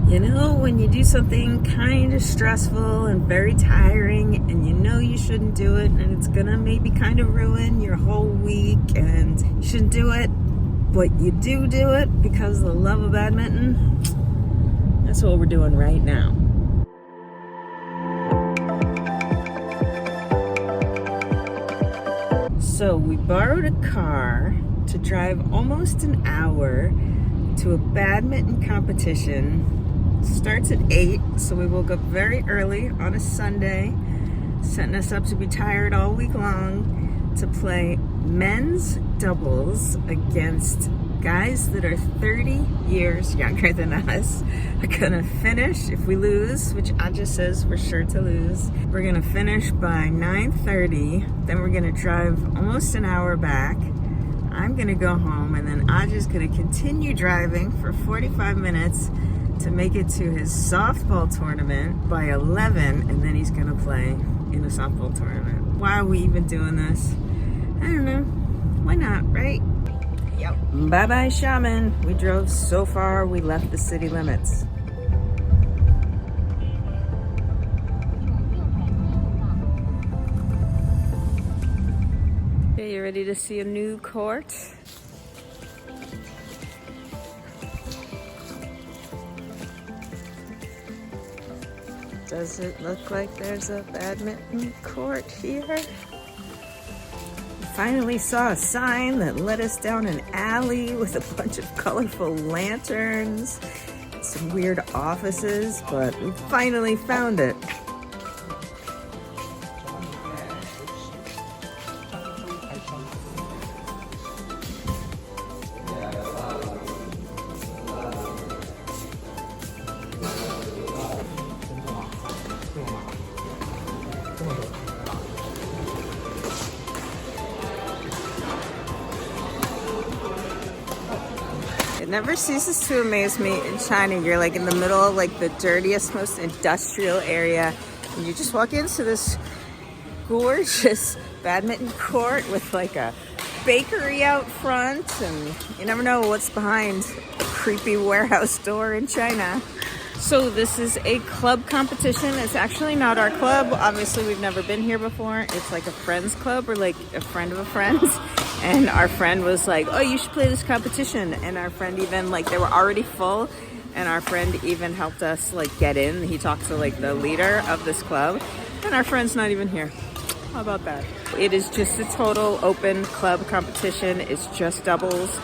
You know, when you do something kind of stressful and very tiring and you know you shouldn't do it and it's gonna maybe kind of ruin your whole week and you shouldn't do it, but you do it because of the love of badminton, that's what we're doing right now. So we borrowed a car to drive almost an hour to a badminton competition. Starts at 8, so we woke up very early on a Sunday, setting us up to be tired all week long to play men's doubles against guys that are 30 years younger than us. We're gonna finish, if we lose, which Aja says we're sure to lose, we're gonna finish by 9:30, then we're gonna drive almost an hour back. I'm gonna go home, and then Aja's gonna continue driving for 45 minutes to make it to his softball tournament by 11, and then he's gonna play in a softball tournament. Why are we even doing this? I don't know. Why not, right? Yep. Bye-bye, Shaman. We drove so far, we left the city limits. Okay, you ready to see a new court? Does it look like there's a badminton court here? We finally saw a sign that led us down an alley with a bunch of colorful lanterns, some weird offices, but we finally found it. It never ceases to amaze me in China. You're like in the middle of like the dirtiest, most industrial area, and you just walk into this gorgeous badminton court with like a bakery out front, and you never know what's behind a creepy warehouse door in China. So this is a club competition. It's actually not our club. Obviously, we've never been here before. It's like a friend's club, or like a friend of a friend. And our friend was like, oh, you should play this competition. And our friend even, like, they were already full. And our friend even helped us, like, get in. He talked to, like, the leader of this club. And our friend's not even here. How about that? It is just a total open club competition. It's just doubles.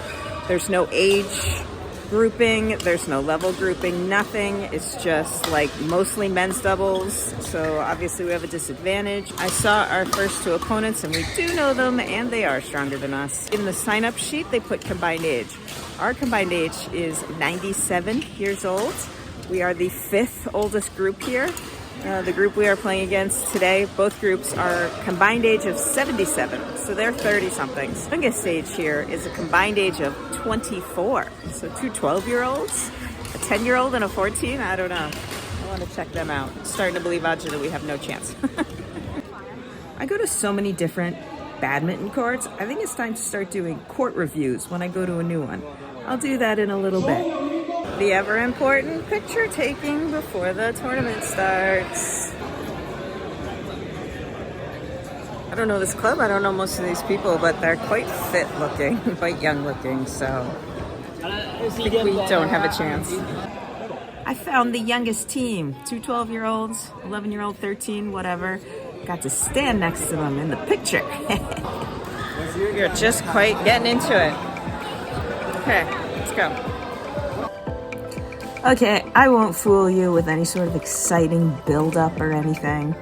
There's no age grouping, there's no level grouping, nothing. It's just like mostly men's doubles, so obviously we have a disadvantage. I saw our first two opponents and we do know them, and they are stronger than us. In the sign-up sheet they put combined age. Our combined age is 97 years old. We are the 5th oldest group here. The group we are playing against today, both groups are combined age of 77, so they're 30-somethings. The youngest age here is a combined age of 24, so two 12-year-olds, a 10-year-old and a 14, I don't know. I want to check them out. I'm starting to believe, Aja, that we have no chance. I go to so many different badminton courts. I think it's time to start doing court reviews when I go to a new one. I'll do that in a little bit. The ever important picture taking before the tournament starts. I don't know this club, I don't know most of these people, but they're quite fit looking, quite young looking, so I think we don't have a chance. I found the youngest team, two 12-year-olds, 11-year-old, 13, whatever. Got to stand next to them in the picture. You're just quite getting into it. Okay, let's go. Okay, I won't fool you with any sort of exciting build-up or anything.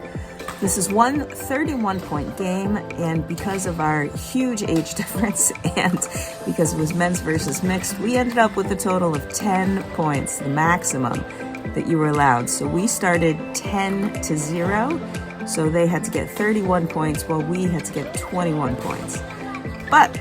This is one 31-point game, and because of our huge age difference and because it was men's versus mixed, we ended up with a total of 10 points, the maximum that you were allowed. So we started 10-0, so they had to get 31 points while we had to get 21 points. But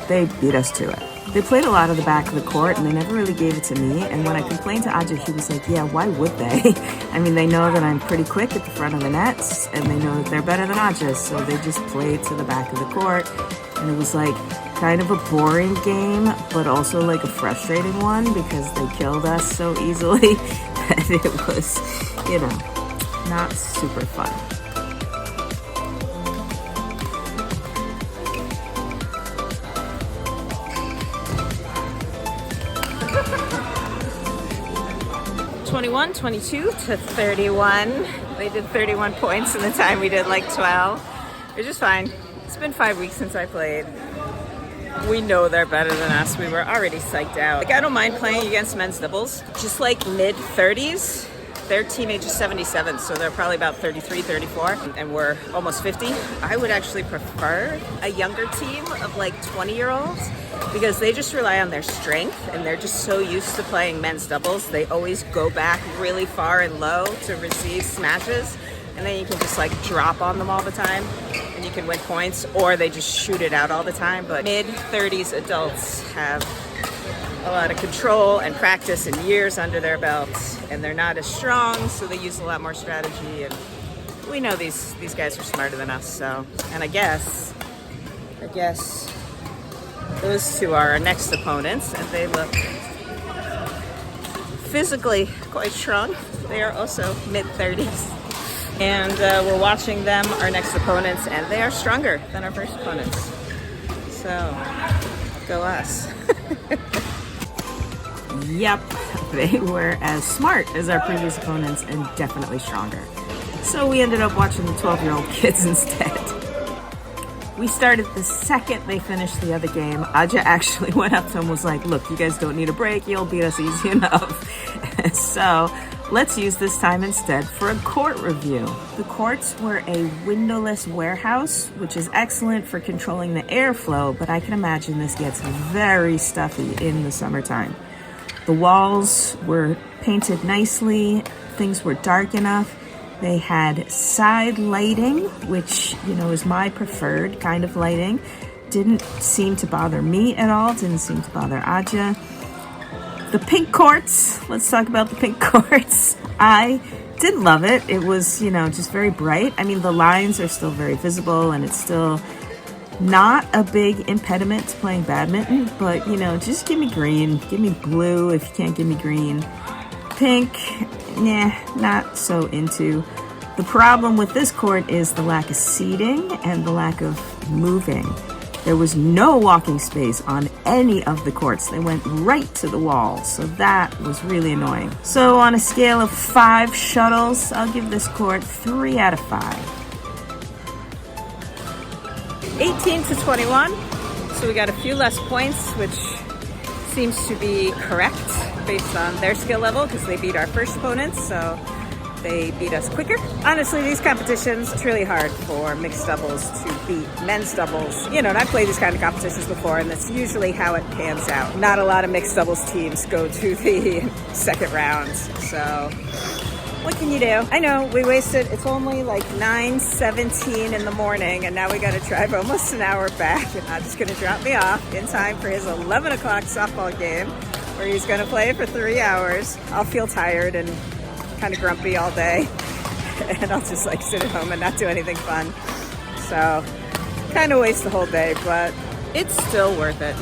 they beat us to it. They played a lot of the back of the court, and they never really gave it to me. And when I complained to Aja, he was like, yeah, why would they? I mean, they know that I'm pretty quick at the front of the nets, and they know that they're better than Aja, so they just played to the back of the court. And it was like kind of a boring game, but also like a frustrating one because they killed us so easily but it was, you know, not super fun. (21-22-31). They did 31 points in the time we did like 12, which is fine. It's been 5 weeks since I played. We know they're better than us. We were already psyched out. Like, I don't mind playing against men's doubles. Just like mid-30s. Their team age is 77, so they're probably about 33, 34, and we're almost 50. I would actually prefer a younger team of like 20-year-olds because they just rely on their strength and they're just so used to playing men's doubles. They always go back really far and low to receive smashes, and then you can just like drop on them all the time and you can win points, or they just shoot it out all the time. But mid-30s adults have a lot of control and practice and years under their belts, and they're not as strong, so they use a lot more strategy, and we know these guys are smarter than us. So, and I guess those two are our next opponents, and they look physically quite strong. They are also mid-30s, and we're watching them, our next opponents, and they are stronger than our first opponents. So go us. Yep, they were as smart as our previous opponents and definitely stronger. So we ended up watching the 12-year-old kids instead. We started the second they finished the other game. Aja actually went up to them and was like, look, you guys don't need a break. You'll beat us easy enough. So let's use this time instead for a court review. The courts were a windowless warehouse, which is excellent for controlling the airflow, but I can imagine this gets very stuffy in the summertime. The walls were painted nicely, things were dark enough. They had side lighting, which, you know, is my preferred kind of lighting. Didn't seem to bother me at all, didn't seem to bother Aja. The pink courts, let's talk about the pink courts. I didn't love it. It was, you know, just very bright. I mean, the lines are still very visible and it's still not a big impediment to playing badminton, but, you know, just give me green, give me blue if you can't give me green. Pink, nah, not so into. The problem with this court is the lack of seating and the lack of moving. There was no walking space on any of the courts. They went right to the wall, so that was really annoying. So on a scale of 5 shuttles, I'll give this court 3 out of 5. 18-21, so we got a few less points, which seems to be correct based on their skill level because they beat our first opponents, so they beat us quicker. Honestly, these competitions, it's really hard for mixed doubles to beat men's doubles. You know, and I've played these kind of competitions before, and that's usually how it pans out. Not a lot of mixed doubles teams go to the second round, so what can you do? I know, we wasted, it's only like 9:17 in the morning, and now we gotta drive almost an hour back, and I'm just gonna drop me off in time for his 11 o'clock softball game, where he's gonna play for 3 hours. I'll feel tired and kind of grumpy all day, and I'll just like sit at home and not do anything fun. So, kind of waste the whole day, but it's still worth it.